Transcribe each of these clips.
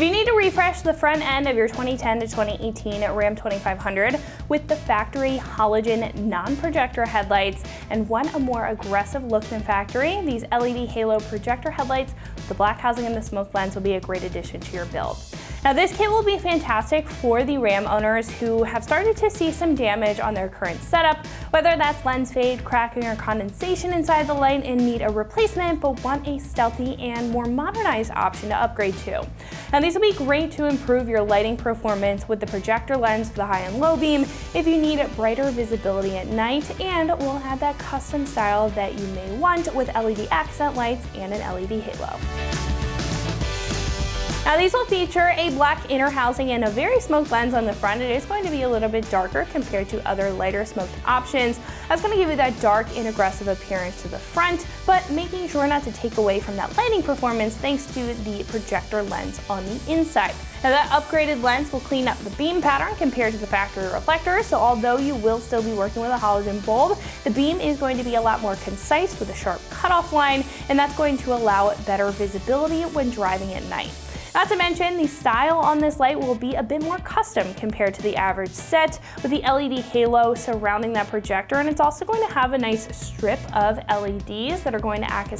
If you need to refresh the front end of your 2010 to 2018 Ram 2500 with the factory halogen non-projector headlights and want a more aggressive look than factory, these LED halo projector headlights with the black housing and the smoke lens will be a great addition to your build. Now this kit will be fantastic for the Ram owners who have started to see some damage on their current setup, whether that's lens fade, cracking, or condensation inside the light and need a replacement but want a stealthy and more modernized option to upgrade to. Now these will be great to improve your lighting performance with the projector lens for the high and low beam if you need brighter visibility at night, and will add that custom style that you may want with LED accent lights and an LED halo. Now these will feature a black inner housing and a very smoked lens on the front. It is going to be a little bit darker compared to other lighter smoked options. That's going to give you that dark and aggressive appearance to the front, but making sure not to take away from that lighting performance thanks to the projector lens on the inside. Now that upgraded lens will clean up the beam pattern compared to the factory reflector, so although you will still be working with a halogen bulb, the beam is going to be a lot more concise with a sharp cutoff line, and that's going to allow better visibility when driving at night. Not to mention, the style on this light will be a bit more custom compared to the average set with the LED halo surrounding that projector, and it's also going to have a nice strip of LEDs that are going to act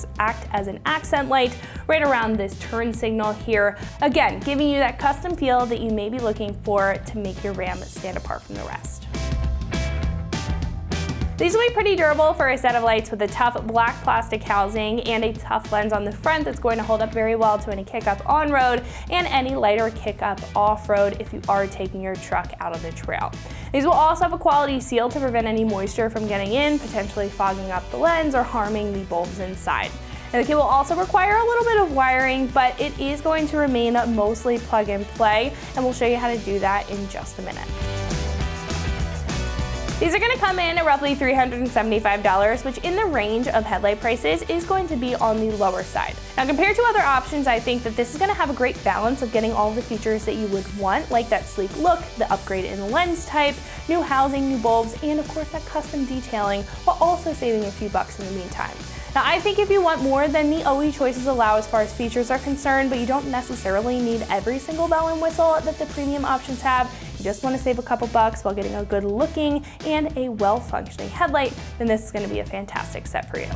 as an accent light right around this turn signal here. Again, giving you that custom feel that you may be looking for to make your Ram stand apart from the rest. These will be pretty durable for a set of lights with a tough black plastic housing and a tough lens on the front that's going to hold up very well to any kick-up on-road and any lighter kick-up off-road if you are taking your truck out on the trail. These will also have a quality seal to prevent any moisture from getting in, potentially fogging up the lens or harming the bulbs inside. And the kit will also require a little bit of wiring, but it is going to remain mostly plug and play, and we'll show you how to do that in just a minute. These are going to come in at roughly $375, which in the range of headlight prices is going to be on the lower side. Now compared to other options, I think that this is going to have a great balance of getting all the features that you would want, like that sleek look, the upgrade in the lens type, new housing, new bulbs, and of course that custom detailing, while also saving a few bucks in the meantime. Now I think if you want more than the OE choices allow as far as features are concerned, but you don't necessarily need every single bell and whistle that the premium options have, you just want to save a couple bucks while getting a good looking and a well-functioning headlight, then this is going to be a fantastic set for you.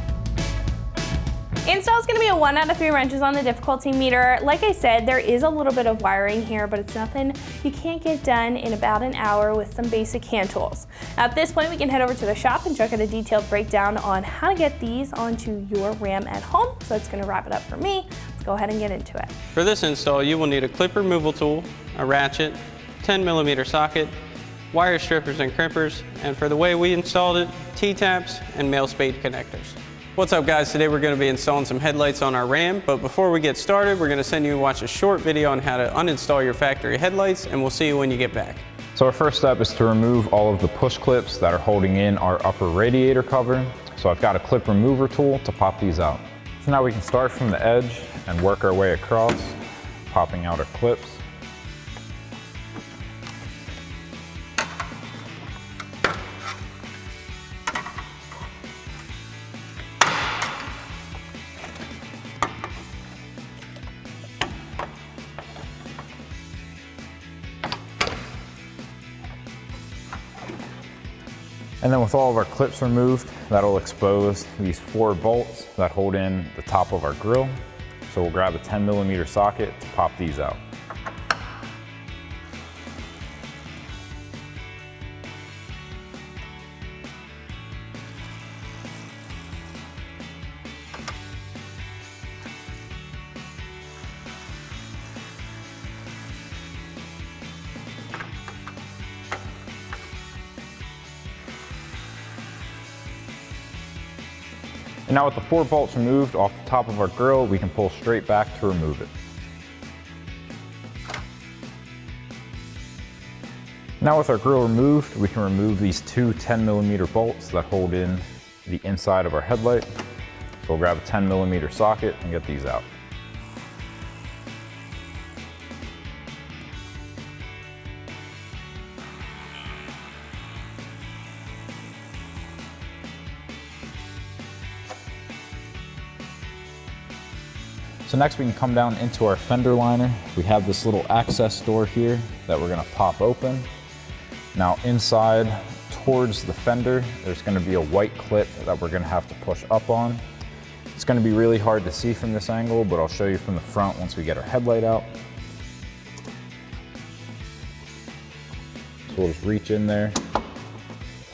Install is going to be a 1 out of 3 wrenches on the difficulty meter. Like I said, there is a little bit of wiring here, but it's nothing you can't get done in about an hour with some basic hand tools. Now, at this point, we can head over to the shop and check out a detailed breakdown on how to get these onto your Ram at home. So that's going to wrap it up for me. Let's go ahead and get into it. For this install, you will need a clip removal tool, a ratchet, 10mm socket, wire strippers and crimpers, and for the way we installed it, T-taps and male spade connectors. What's up guys, today we're going to be installing some headlights on our Ram, but before we get started, we're going to send you to watch a short video on how to uninstall your factory headlights, and we'll see you when you get back. So our first step is to remove all of the push clips that are holding in our upper radiator cover. So I've got a clip remover tool to pop these out. So now we can start from the edge and work our way across, popping out our clips. And then with all of our clips removed, that'll expose these 4 bolts that hold in the top of our grill. So we'll grab a 10mm socket to pop these out. And now with the 4 bolts removed off the top of our grill, we can pull straight back to remove it. Now with our grill removed, we can remove these 2 10mm bolts that hold in the inside of our headlight. So we'll grab a 10mm socket and get these out. So next we can come down into our fender liner. We have this little access door here that we're gonna pop open. Now inside towards the fender, there's gonna be a white clip that we're gonna have to push up on. It's gonna be really hard to see from this angle, but I'll show you from the front once we get our headlight out. So we'll just reach in there,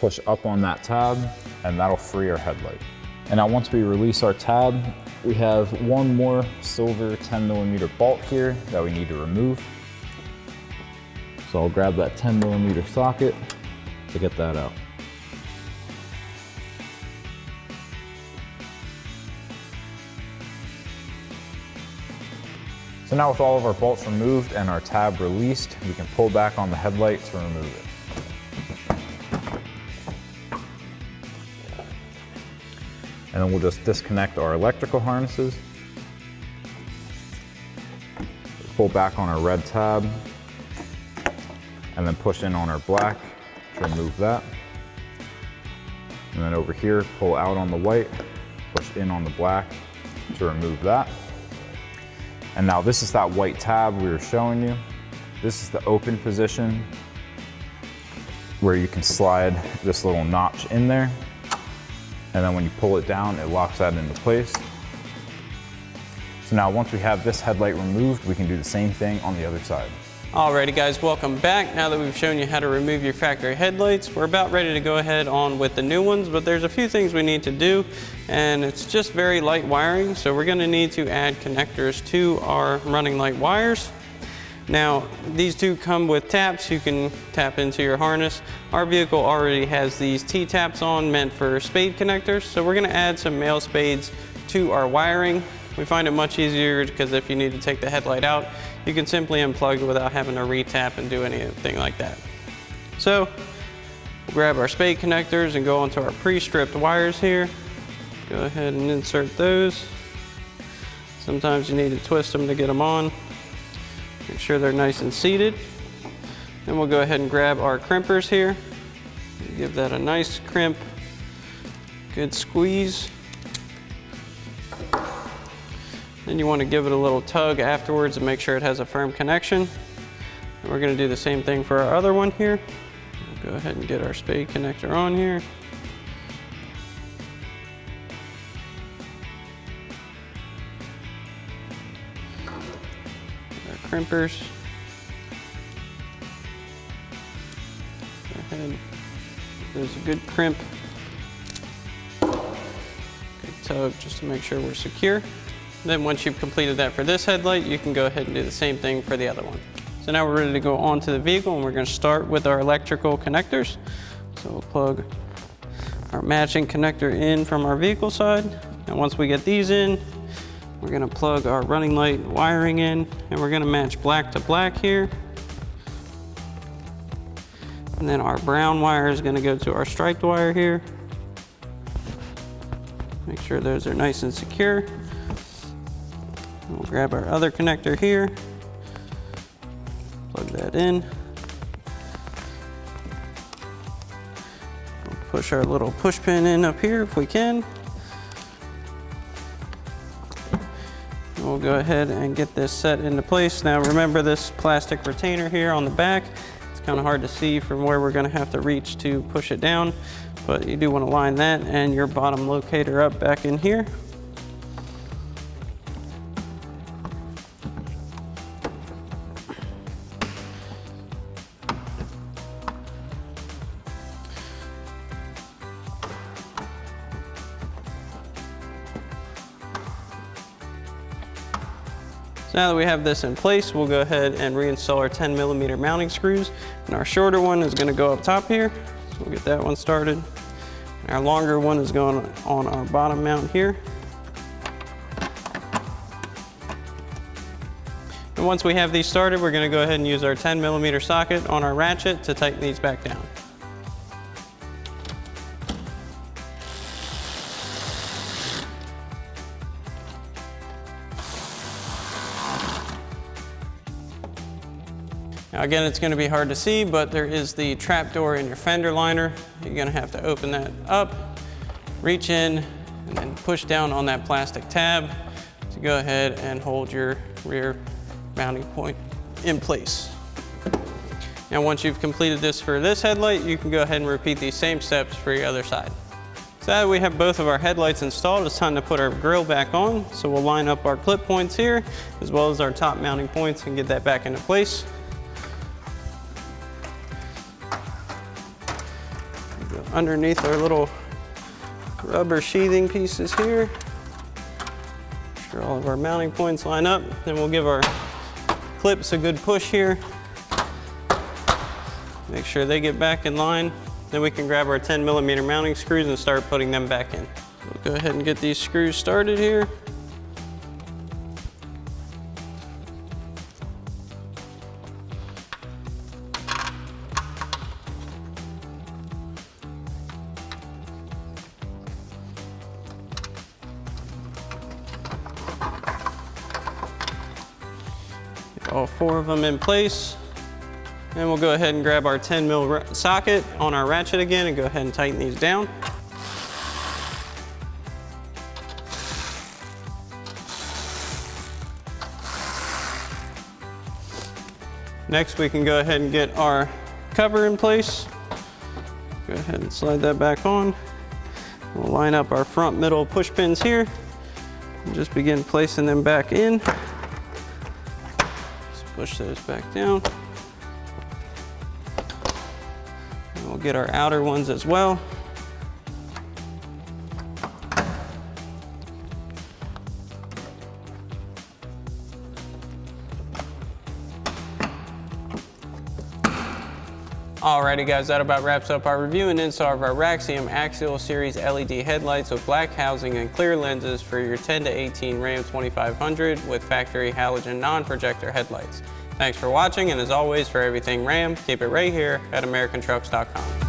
push up on that tab, and that'll free our headlight. And now once we release our tab, we have one more silver 10mm bolt here that we need to remove. So I'll grab that 10mm socket to get that out. So now with all of our bolts removed and our tab released, we can pull back on the headlight to remove it. And then we'll just disconnect our electrical harnesses. Pull back on our red tab, and then push in on our black to remove that. And then over here, pull out on the white, push in on the black to remove that. And now this is that white tab we were showing you. This is the open position where you can slide this little notch in there. And then when you pull it down, it locks that into place. So now once we have this headlight removed, we can do the same thing on the other side. Alrighty guys, welcome back. Now that we've shown you how to remove your factory headlights, we're about ready to go ahead on with the new ones, but there's a few things we need to do, and it's just very light wiring, so we're gonna need to add connectors to our running light wires. Now, these two come with taps. You can tap into your harness. Our vehicle already has these T-taps on, meant for spade connectors, so we're gonna add some male spades to our wiring. We find it much easier because if you need to take the headlight out, you can simply unplug without having to re-tap and do anything like that. So, we'll grab our spade connectors and go onto our pre-stripped wires here. Go ahead and insert those. Sometimes you need to twist them to get them on. Make sure they're nice and seated. Then we'll go ahead and grab our crimpers here. Give that a nice crimp, good squeeze. Then you want to give it a little tug afterwards and make sure it has a firm connection. And we're going to do the same thing for our other one here. We'll go ahead and get our spade connector on here. Our crimpers. Go ahead. There's a good crimp. Good tug just to make sure we're secure. Then once you've completed that for this headlight, you can go ahead and do the same thing for the other one. So now we're ready to go onto the vehicle, and we're going to start with our electrical connectors. So we'll plug our matching connector in from our vehicle side. And once we get these in, we're going to plug our running light wiring in, and we're going to match black to black here. And then our brown wire is going to go to our striped wire here. Make sure those are nice and secure. We'll grab our other connector here, plug that in. We'll push our little push pin in up here if we can. And we'll go ahead and get this set into place. Now remember this plastic retainer here on the back. It's kind of hard to see from where we're going to have to reach to push it down, but you do want to line that and your bottom locator up back in here. So now that we have this in place, we'll go ahead and reinstall our 10mm mounting screws. And our shorter one is going to go up top here. So we'll get that one started. And our longer one is going on our bottom mount here. And once we have these started, we're going to go ahead and use our 10mm socket on our ratchet to tighten these back down. Now again, it's going to be hard to see, but there is the trap door in your fender liner. You're going to have to open that up, reach in, and then push down on that plastic tab to go ahead and hold your rear mounting point in place. Now once you've completed this for this headlight, you can go ahead and repeat these same steps for your other side. So that we have both of our headlights installed, it's time to put our grill back on. So we'll line up our clip points here, as well as our top mounting points, and get that back into place. Go underneath our little rubber sheathing pieces here. Make sure all of our mounting points line up. Then we'll give our clips a good push here. Make sure they get back in line. Then we can grab our 10mm mounting screws and start putting them back in. We'll go ahead and get these screws started here. Get all 4 of them in place. And we'll go ahead and grab our 10mm socket on our ratchet again and go ahead and tighten these down. Next, we can go ahead and get our cover in place. Go ahead and slide that back on. We'll line up our front middle push pins here and just begin placing them back in. Just push those back down. We'll get our outer ones as well. Alrighty guys, that about wraps up our review and install of our Raxium Axial Series LED headlights with black housing and clear lenses for your 10 to 18 Ram 2500 with factory halogen non-projector headlights. Thanks for watching, and as always, for everything Ram, keep it right here at AmericanTrucks.com.